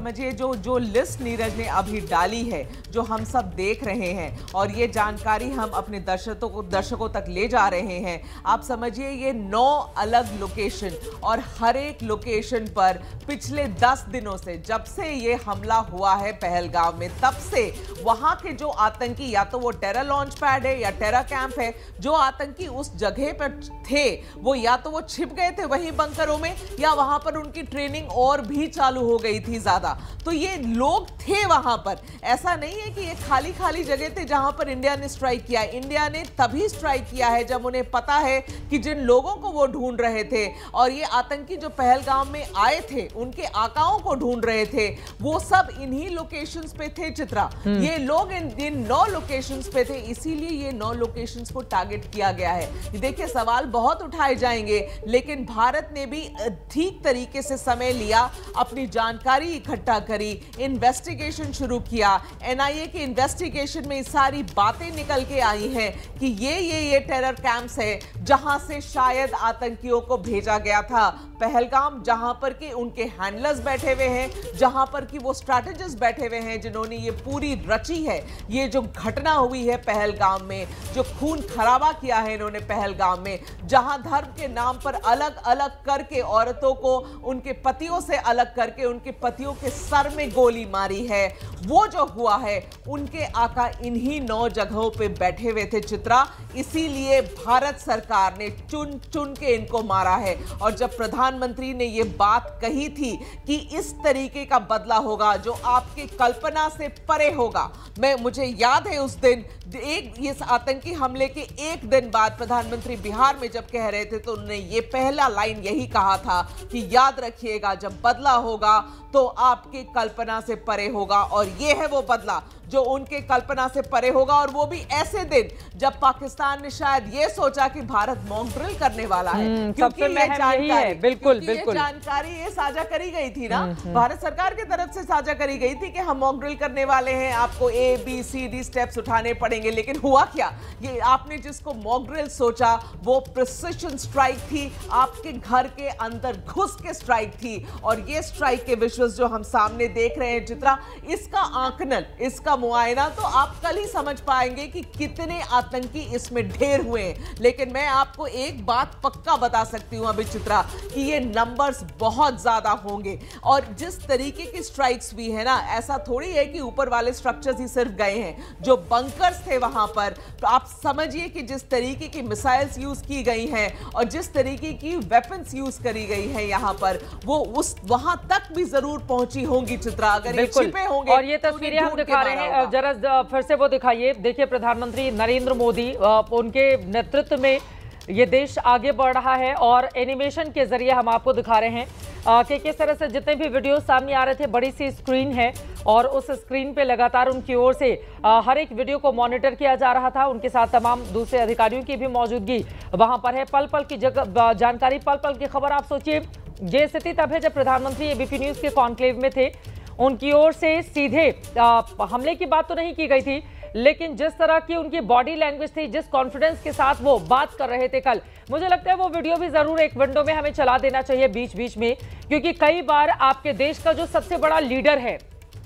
समझिए जो जो लिस्ट नीरज ने अभी डाली है, जो हम सब देख रहे हैं और ये जानकारी हम अपने दर्शकों तक ले जा रहे हैं, आप समझिए ये 9 अलग लोकेशन और हर एक लोकेशन पर पिछले 10 दिनों से, जब से ये हमला हुआ है पहलगाम में, तब से वहां के जो आतंकी, या तो वो टेरर लॉन्च पैड है या टेरर कैंप है, जो आतंकी उस जगह पर थे वो या तो वो छिप गए थे वहीं बंकरों में, या वहां पर उनकी ट्रेनिंग और भी चालू हो गई थी ज्यादा। तो ये लोग थे वहां पर, ऐसा नहीं है कि ये खाली खाली जगह थे जहां पर इंडिया ने स्ट्राइक किया। इंडिया ने तभी स्ट्राइक किया है जब उन्हें पता है कि जिन लोगों को वो ढूंढ रहे थे, और ये आतंकी जो पहलगाम में आए थे उनके आकाओं को ढूंढ रहे थे, वो सब इन्हीं लोकेशंस पे थे चित्रा। ये लोग इन 9 लोकेशंस पे थे, इसीलिए ये 9 लोकेशंस को टारगेट किया गया है। देखिए सवाल बहुत उठाए जाएंगे, लेकिन भारत ने भी ठीक तरीके से समय लिया, अपनी जानकारी इकट्ठा करी, इन्वेस्टिगेशन शुरू किया। एनआईए की इन्वेस्टिगेशन में सारी बातें निकल के आई हैं कि ये टेरर कैंप्स है जहां से शायद आतंकियों को भेजा गया था। पहलगाम जहां पर कि उनके हैंडलर्स बैठे हुए हैं, जहां पर कि वो स्ट्रैटेजिस्ट बैठे हुए हैं जिन्होंने ये पूरी रची है। ये जो घटना हुई है पहलगाम में, जो खून खराबा किया है इन्होंने पहलगाम में, जहां धर्म के नाम पर अलग अलग करके औरतों को उनके पतियों से अलग करके उनके पतियों के सर में गोली मारी है, वो जो हुआ है, उनके आका इन्हीं 9 जगहों पे बैठे हुए थे चित्रा। इसीलिए भारत सरकार ने चुन चुन के इनको मारा है। और जब प्रधानमंत्री ने ये बात कही थी कि इस तरीके का बदला होगा जो आपकी कल्पना से परे होगा, मुझे याद है उस दिन इस आतंकी हमले के एक दिन बाद प्रधानमंत्री बिहार में जब कह रहे थे तो उन्होंने ये पहला लाइन यही कहा था कि याद रखिएगा जब बदला होगा तो आपकी कल्पना से परे होगा। और ये है वो बदला जो उनके कल्पना से परे होगा, और वो भी ऐसे दिन जब पाकिस्तान ने शायद ये सोचा कि भारत मॉक ड्रिल करने वाला है, क्योंकि ये जानकारी ये साझा करी गई थी ना, भारत सरकार की तरफ से साझा करी गई थी कि हम मॉक ड्रिल करने वाले हैं, आपको ABCD स्टेप्स उठाने पड़ेंगे। लेकिन हुआ क्या, ये आपने जिसको मॉक ड्रिल सोचा वो प्रिसिशन स्ट्राइक थी, आपके घर के अंदर घुस के स्ट्राइक थी। और ये स्ट्राइक के विजुअल्स जो हम सामने देख रहे हैं चित्रा, इसका आंकलन, इसका मुआयना तो आप कल ही समझ पाएंगे कि कितने आतंकी इसमें ढेर हुए हैं। लेकिन मैं आपको एक बात पक्का बता सकती हूं अभी चित्रा, कि ये नंबर्स बहुत ज्यादा होंगे। और जिस तरीके की स्ट्राइक्स भी है ना, ऐसा थोड़ी है कि ऊपर वाले स्ट्रक्चर्स ही सिर्फ गए हैं, जो बंकर्स थे वहां पर, तो आप समझिए कि जिस तरीके की मिसाइल्स यूज की गई हैं और जिस तरीके की वेपन्स यूज करी गई है यहां पर, वो उस वहां तक भी जरूर पहुंची होंगी चित्रा, अगर ये छिपे होंगे। और ये तस्वीरें हम दिखा रहे हैं, जरा फिर से वो दिखाइए। देखिए प्रधानमंत्री नरेंद्र मोदी, उनके नेतृत्व में ये देश आगे बढ़ रहा है, और एनिमेशन के जरिए हम आपको दिखा रहे हैं कि किस तरह से जितने भी वीडियो सामने आ रहे थे, बड़ी सी स्क्रीन है और उस स्क्रीन पे लगातार उनकी ओर से हर एक वीडियो को मॉनिटर किया जा रहा था। उनके साथ तमाम दूसरे अधिकारियों की भी मौजूदगी वहां पर है। पल पल की जानकारी, पल पल की खबर। आप सोचिए ये स्थिति तब है जब प्रधानमंत्री एबीपी न्यूज के कॉन्क्लेव में थे, उनकी ओर से सीधे हमले की बात तो नहीं की गई थी, लेकिन जिस तरह की उनकी बॉडी लैंग्वेज थी, जिस कॉन्फिडेंस के साथ वो बात कर रहे थे कल, मुझे लगता है वो वीडियो भी जरूर एक विंडो में हमें चला देना चाहिए बीच बीच में, क्योंकि कई बार आपके देश का जो सबसे बड़ा लीडर है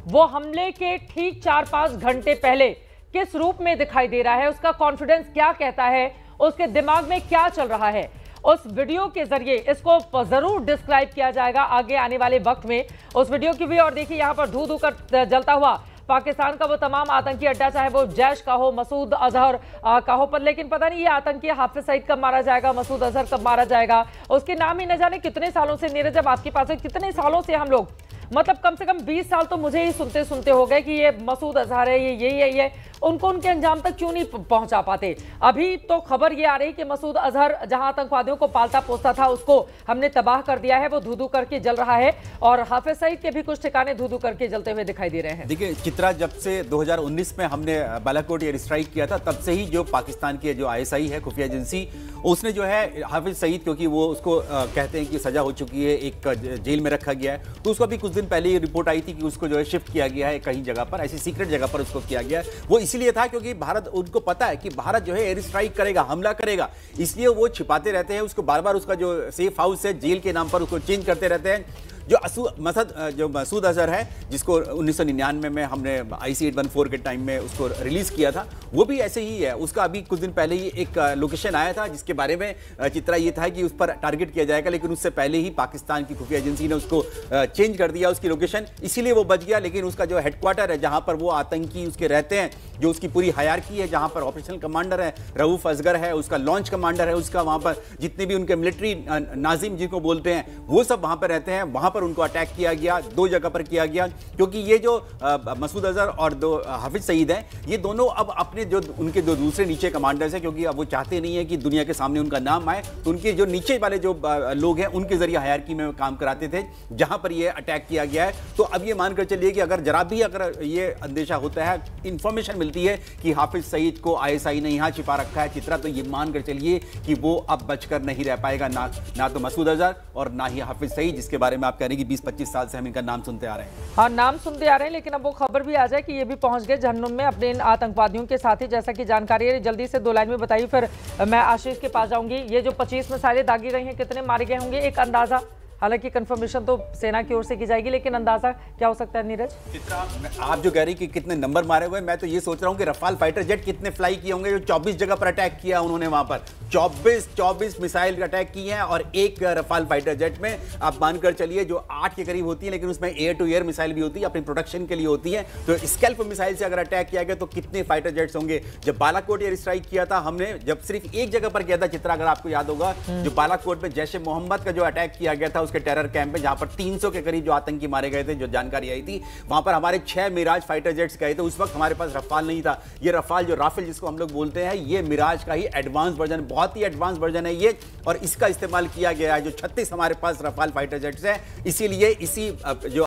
वो हमले के ठीक 4-5 घंटे पहले किस रूप में दिखाई दे रहा है, उसका कॉन्फिडेंस क्या कहता है, उसके दिमाग में क्या चल रहा है, उस वीडियो के जरिए इसको जरूर डिस्क्राइब किया जाएगा आगे आने वाले वक्त में उस वीडियो की भी। और देखिए यहाँ पर धू धू कर जलता हुआ पाकिस्तान का वो तमाम आतंकी अड्डा, चाहे वो जैश का हो, मसूद अजहर का हो, पर लेकिन पता नहीं ये आतंकी हाफिज सईद कब मारा जाएगा, मसूद अजहर कब मारा जाएगा, उसके नाम ही न जाने कितने सालों से। नीरज, जब आपके पास है, कितने सालों से हम लोग, मतलब कम से कम 20 साल तो मुझे ही सुनते सुनते हो गए कि ये मसूद अजहर है, ये उनको उनके अंजाम तक क्यों नहीं पहुंचा पाते। अभी तो खबर ये आ रही कि मसूद अजहर जहां आतंकवादियों को पालता पोसता था उसको हमने तबाह कर दिया है, वो धू धू करके जल रहा है, और हाफिज सईद के भी कुछ ठिकाने धू धू करके जलते हुए दिखाई दे रहे हैं। देखिए चित्रा, जब से 2019 में हमने बालाकोट एयर स्ट्राइक किया था, तब से ही जो पाकिस्तान की जो ISI है, खुफिया एजेंसी, उसने जो है हाफिज सईद, क्योंकि वो उसको कहते हैं कि सजा हो चुकी है, एक जेल में रखा गया है, तो उसको अभी कुछ दिन पहले रिपोर्ट आई थी कि उसको जो है शिफ्ट किया गया है कहीं जगह पर, ऐसी सीक्रेट जगह पर उसको किया गया है। वो इसलिए था क्योंकि भारत, उनको पता है कि भारत जो है एयर स्ट्राइक करेगा, हमला करेगा, इसलिए वो छिपाते रहते हैं उसको, बार बार उसका जो सेफ हाउस है जेल के नाम पर उसको चेंज करते रहते हैं। जो मसूद अजहर है, जिसको 1999 में हमने IC-814 के टाइम में उसको रिलीज किया था, वो भी ऐसे ही है। उसका अभी कुछ दिन पहले ही एक लोकेशन आया था जिसके बारे में चित्रा ये था कि उस पर टारगेट किया जाएगा, लेकिन उससे पहले ही पाकिस्तान की खुफिया एजेंसी ने उसको चेंज कर दिया उसकी लोकेशन, इसीलिए वो बच गया। लेकिन उसका जो हेडक्वार्टर है, जहां पर वो आतंकी उसके रहते हैं, जो उसकी पूरी हायरार्की है, जहां पर ऑपरेशनल कमांडर है रऊफ असगर है, उसका लॉन्च कमांडर है, उसका वहां पर जितने भी उनके मिलिट्री नाजिम जिनको बोलते हैं, वो सब वहां पर रहते हैं। वहां पर उनको अटैक किया गया, 2 जगह पर किया गया, क्योंकि ये जो मसूद अजहर और हाफिज सईद हैं, ये दोनों अब अपने जो उनके जो दूसरे नीचे कमांडर्स हैं, क्योंकि अब वो चाहते नहीं है कि दुनिया के सामने उनका नाम आए, तो उनके जो नीचे वाले जो लोग हैं उनके जरिए हायरार्की में काम कराते थे, जहां पर ये अटैक किया गया है। तो अब ये मानकर चलिए कि अगर जरा भी अगर ये अंदेशा होता है, इंफॉर्मेशन मिलती है कि हाफिज सईद को ISI ने यहां छिपा रखा है चित्रा, तो ये मानकर चलिए कि वो अब बचकर नहीं रह पाएगा, ना तो मसूद अजहर और ना ही हाफिज सईद, जिसके बारे में आप कह रहे हैं कि 20-25 साल से हम इनका नाम सुनते आ रहे हैं। हाँ, नाम सुनते आ रहे हैं, लेकिन अब वो खबर भी आ जाए कि ये भी पहुंच गए जहन्नुम में अपने इन आतंकवादियों के साथ ही, जैसा कि जानकारी है। जल्दी से 2 लाइन में बताइए, फिर मैं आशीष के पास जाऊंगी। ये जो 25 मिसाइलें दागी गई हैं, कितने मारे गए होंगे, एक अंदाजा? हालांकि कंफर्मेशन तो सेना की ओर से की जाएगी, लेकिन अंदाजा क्या हो सकता है नीरज? आप जो कह रही कि कितने नंबर मारे हुए, मैं तो ये सोच रहा हूं कि रफाल फाइटर जेट कितने फ्लाई किए होंगे, जो 24 जगह पर अटैक किया उन्होंने। वहां पर 24 मिसाइल अटैक किए हैं, और एक रफाल फाइटर जेट में आप मानकर चलिए जो 8 के करीब होती है, लेकिन उसमें एयर टू एयर मिसाइल भी होती है, अपनी प्रोटेक्शन के लिए होती है। तो स्कैल्प मिसाइल से अगर अटैक किया गया तो कितने फाइटर जेट्स होंगे। जब बालाकोट एयर स्ट्राइक किया था हमने, जब सिर्फ एक जगह पर किया था चित्रा, अगर आपको याद होगा, जो बालाकोट में जैश ए मोहम्मद का जो अटैक किया गया था उसके टेरर कैंप में, जहां पर 300 के करीब जो आतंकी मारे गए थे, जो जानकारी आई थी, वहां पर हमारे 6 मिराज फाइटर जेट्स गए थे। उस वक्त हमारे पास रफाल नहीं था। ये रफाल, जो राफेल जिसको हम लोग बोलते हैं, ये मिराज का ही एडवांस वर्जन, बहुत ही एडवांस वर्जन है ये, और इसका इस्तेमाल किया गया है। जो 36 हमारे पास रफाल फाइटर जेट्स है, इसीलिए इसी जो